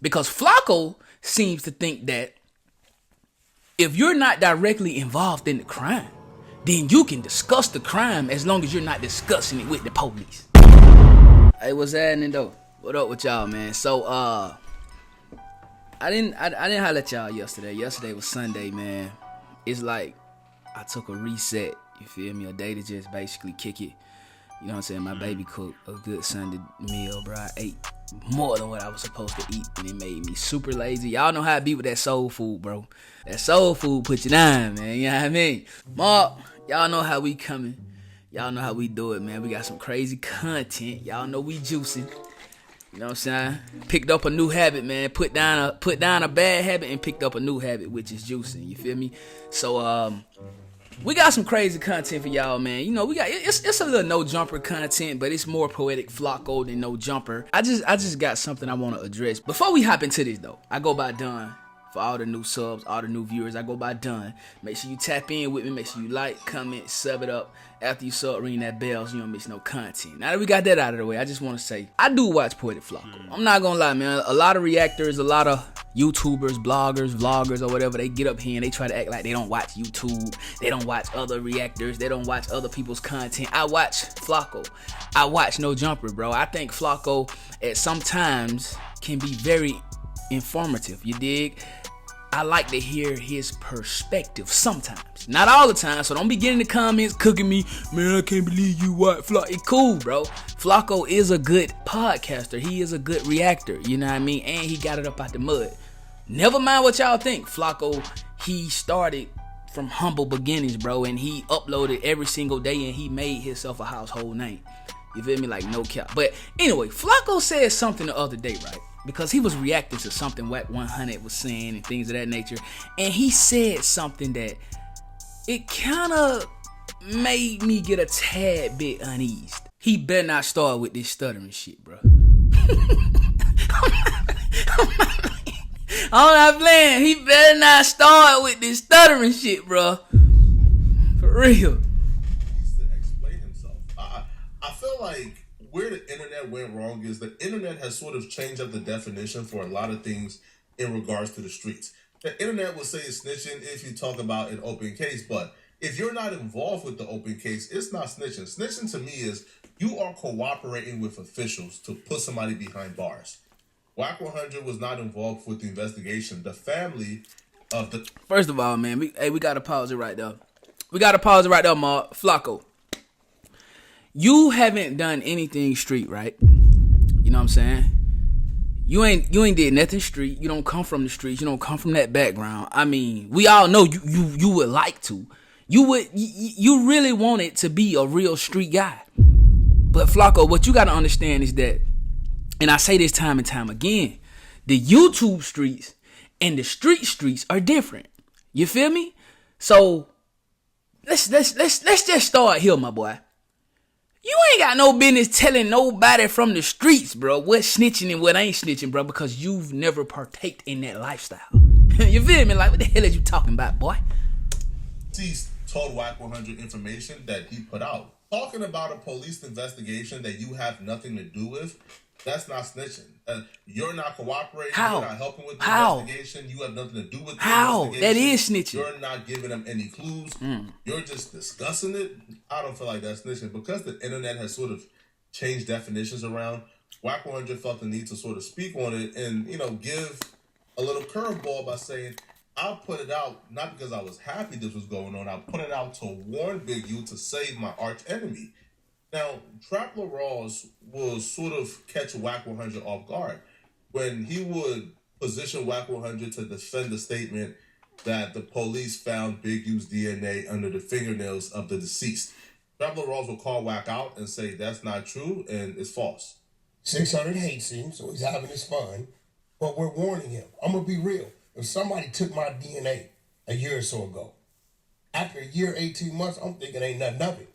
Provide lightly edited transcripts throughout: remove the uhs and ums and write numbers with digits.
Because Flakko seems to think that if you're not directly involved in the crime, then you can discuss the crime as long as you're not discussing it with the police. Hey, what's happening though? What up with y'all, man? So, I didn't holler at y'all yesterday. Yesterday was Sunday, man. It's like I took a reset, you feel me? A day to just basically kick it. You know what I'm saying? My baby cooked a good Sunday meal, bro. I ate more than what I was supposed to eat, and it made me super lazy. Y'all know how I be with that soul food, bro. That soul food put you down, man. You know what I mean? Mark, y'all know how we coming. Y'all know how we do it, man. We got some crazy content. Y'all know we juicing. You know what I'm saying? Picked up a new habit, man. Put down a bad habit and picked up a new habit, which is juicing. You feel me? So, we got some crazy content for y'all, man. You know, we got it's a little no jumper content, but it's more Poetik Flakko than no jumper. I just got something I want to address. Before we hop into this though, I go by Done. For all the new subs, all the new viewers, I go by Done. Make sure you tap in with me. Make sure you like, comment, sub it up. After you sub, ring that bell so you don't miss no content. Now that we got that out of the way, I just want to say, I do watch Poetik Flakko. I'm not going to lie, man. A lot of reactors, a lot of YouTubers, bloggers, vloggers, or whatever, they get up here and they try to act like they don't watch YouTube. They don't watch other reactors. They don't watch other people's content. I watch Flakko. I watch No Jumper, bro. I think Flakko at sometimes can be very informative. You dig? I like to hear his perspective sometimes. Not all the time, so don't be getting in the comments cooking me. Man, I can't believe you watch Flakko. It's cool, bro. Flakko is a good podcaster. He is a good reactor, you know what I mean? And he got it up out the mud. Never mind what y'all think. Flakko, he started from humble beginnings, bro, and he uploaded every single day and he made himself a household name. You feel me? Like, no cap. But anyway, Flakko said something the other day, right? Because he was reacting to something Wack 100 was saying and things of that nature. And he said something that it kind of made me get a tad bit uneased. He better not start with this stuttering shit, bro. I'm not playing. He better not start with this stuttering shit, bro. For real. He needs to explain himself. I feel like where the internet went wrong is the internet has sort of changed up the definition for a lot of things in regards to the streets. The internet will say it's snitching if you talk about an open case, but if you're not involved with the open case, it's not snitching. Snitching to me is you are cooperating with officials to put somebody behind bars. Wack 100 was not involved with the investigation. The family of the... First of all, man, we got to pause it right there. We got to pause it right there, Mark. Flakko. You haven't done anything street, right? You know what I'm saying? You ain't did nothing street. You don't come from the streets. You don't come from that background. I mean, we all know you would like to. You really wanted to be a real street guy. But Flakko, what you got to understand is that, and I say this time and time again, the YouTube streets and the streets are different. You feel me? So let's just start here, my boy. You ain't got no business telling nobody from the streets, bro, what's snitching and what ain't snitching, bro, because you've never partaked in that lifestyle. You feel me? Like, what the hell are you talking about, boy? He's told Wack 100 information that he put out. Talking about a police investigation that you have nothing to do with, that's not snitching. You're not cooperating. How? You're not helping with the investigation. You have nothing to do with the investigation. That is snitching. You're not giving them any clues. You're just discussing it. I don't feel like that's snitching. Because the internet has sort of changed definitions around, Wack 100 felt the need to sort of speak on it and, you know, give a little curveball by saying, I'll put it out, not because I was happy this was going on. I'll put it out to warn Big U to save my arch enemy. Now, Trapler Ross will sort of catch Wack 100 off guard when he would position Wack 100 to defend the statement that the police found Big U's DNA under the fingernails of the deceased. Trapler Ross will call Wack out and say that's not true and it's false. 600 hates him, so he's having his fun, but we're warning him. I'm going to be real. If somebody took my DNA a year or so ago, after a year, 18 months, I'm thinking ain't nothing of it.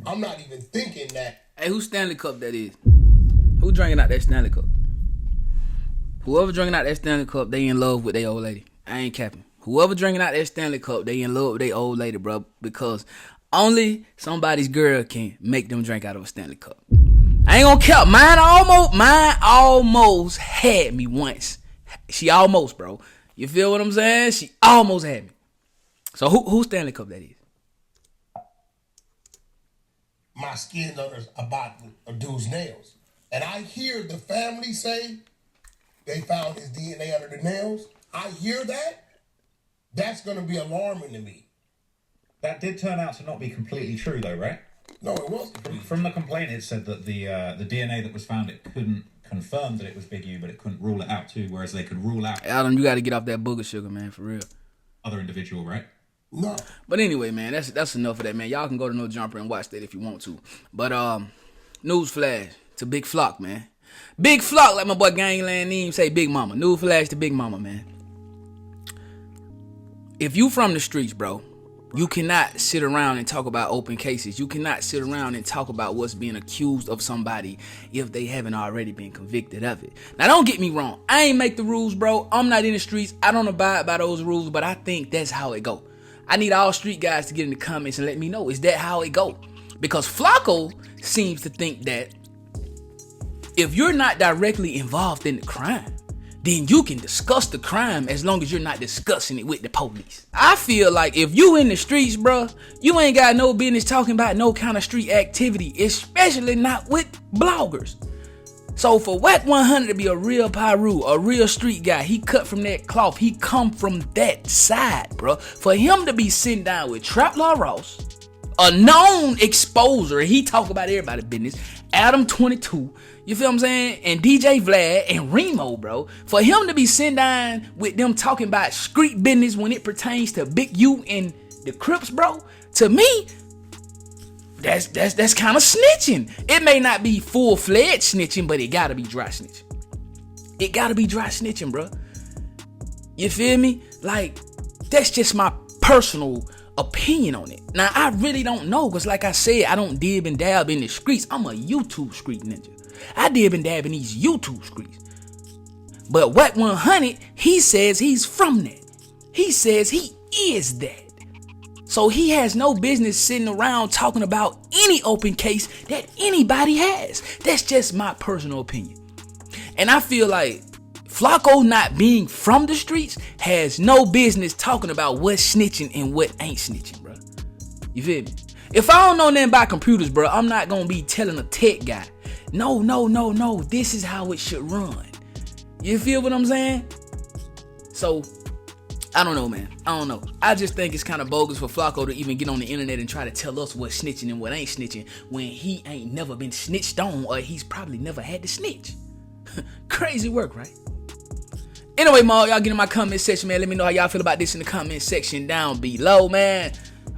I'm not even thinking that. Hey, whose Stanley Cup that is? Who drinking out that Stanley Cup? Whoever drinking out that Stanley Cup, they in love with their old lady. I ain't capping. Whoever drinking out that Stanley Cup, they in love with their old lady, bro. Because only somebody's girl can make them drink out of a Stanley Cup. I ain't gonna cap. Mine almost had me once She almost, bro. You feel what I'm saying? She almost had me. So who Stanley Cup that is? My skin's about a dude's nails. And I hear the family say they found his DNA under the nails. I hear that. That's going to be alarming to me. That did turn out to not be completely true, though, right? No, it wasn't. From the complaint, it said that the DNA that was found, it couldn't confirm that it was Big U, but it couldn't rule it out too. Whereas they could rule out Adam, you got to get off that booger sugar, man, for real. other individual, right? No. But anyway, man, that's enough of that, man. Y'all can go to No Jumper and watch that if you want to. But news flash to Big Flock, man. Big Flock, like my boy Gangland Neem say, Big Mama. News flash to Big Mama, man. If you from the streets, bro, you cannot sit around and talk about open cases. You cannot sit around and talk about what's being accused of somebody if they haven't already been convicted of it. Now, don't get me wrong. I ain't make the rules, bro. I'm not in the streets. I don't abide by those rules, but I think that's how it go. I need all street guys to get in the comments and let me know, is that how it go? Because Flakko seems to think that if you're not directly involved in the crime, then you can discuss the crime as long as you're not discussing it with the police. I feel like if you in the streets, bro, you ain't got no business talking about no kind of street activity, especially not with bloggers. So for Wack 100 to be a real Pyru, a real street guy, he cut from that cloth, he come from that side, bro. For him to be sitting down with Trap Law Ross, a known exposer, he talk about everybody's business, Adam 22, you feel what I'm saying? And DJ Vlad and Remo, bro. For him to be sitting down with them talking about street business when it pertains to Big U and the Crips, bro. To me, that's kind of snitching. It may not be full-fledged snitching, but it gotta be dry snitching. It gotta be dry snitching, bro. You feel me? Like, that's just my personal opinion on it. Now, I really don't know, because like I said, I don't dib and dab in the streets. I'm a YouTube street ninja. I dib and dab in these YouTube streets. But Wack 100, he says he's from that. He says he is that. So he has no business sitting around talking about any open case that anybody has. That's just my personal opinion. And I feel like Flakko not being from the streets has no business talking about what's snitching and what ain't snitching, bro. You feel me? If I don't know nothing about computers, bro, I'm not gonna be telling a tech guy, no, this is how it should run. You feel what I'm saying? So, I don't know, man. I don't know. I just think it's kind of bogus for Flakko to even get on the internet and try to tell us what's snitching and what ain't snitching when he ain't never been snitched on, or he's probably never had to snitch. Crazy work, right? Anyway, y'all get in my comment section, man. Let me know how y'all feel about this in the comment section down below, man.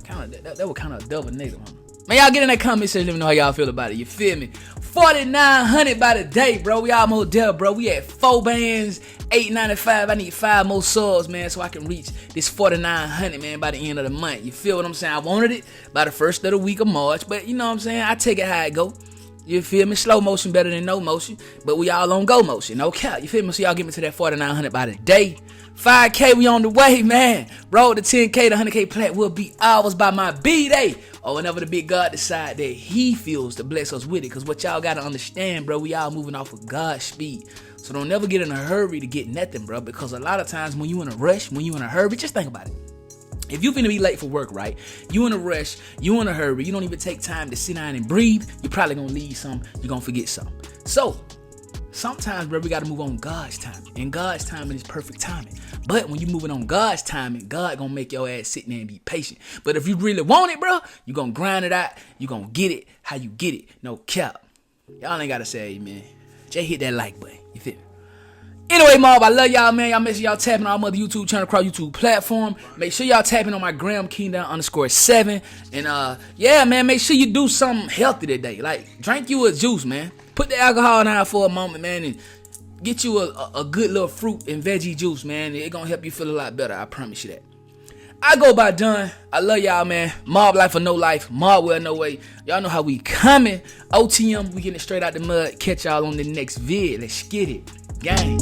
That was kind of a double negative, huh? Man, y'all get in that comment section. Let me know how y'all feel about it. You feel me? 4,900 by the day, bro. We almost there, bro. We at 4 bands, 895. I need 5 more subs, man, so I can reach this 4,900, man, by the end of the month. You feel what I'm saying? I wanted it by the first of the week of March, but you know what I'm saying? I take it how it go. You feel me? Slow motion better than no motion, but we all on go motion. No cap. You feel me? So y'all get me to that 4,900 by the day. 5K, we on the way, man. Road to 10K, the 100K plat will be ours by my B-Day. Or whenever the big God decide that he feels to bless us with it. Because what y'all got to understand, bro, we all moving off of God's speed. So don't never get in a hurry to get nothing, bro. Because a lot of times when you in a rush, when you in a hurry, just think about it. If you finna be late for work, right? You in a rush, you in a hurry, you don't even take time to sit down and breathe, you're probably gonna leave some, you're gonna forget some. So, sometimes, bro, we gotta move on God's timing. And God's timing is perfect timing. But when you moving on God's timing, God gonna make your ass sit there and be patient. But if you really want it, bro, you gonna grind it out, you gonna get it how you get it. No cap. Y'all ain't gotta say amen. Just hit that like button. You feel me? Anyway, mob, I love y'all, man. Y'all make sure y'all tapping on my other YouTube channel across YouTube platform. Make sure y'all tapping on my Graham Kingdom _7. And yeah, man, make sure you do something healthy today. Like, drink you a juice, man. Put the alcohol down for a moment, man, and get you a good little fruit and veggie juice, man. It gonna help you feel a lot better. I promise you that. I go by done. I love y'all, man. Mob life or no life. Mob well, no way. Y'all know how we coming. OTM, we getting it straight out the mud. Catch y'all on the next vid. Let's get it. Gang.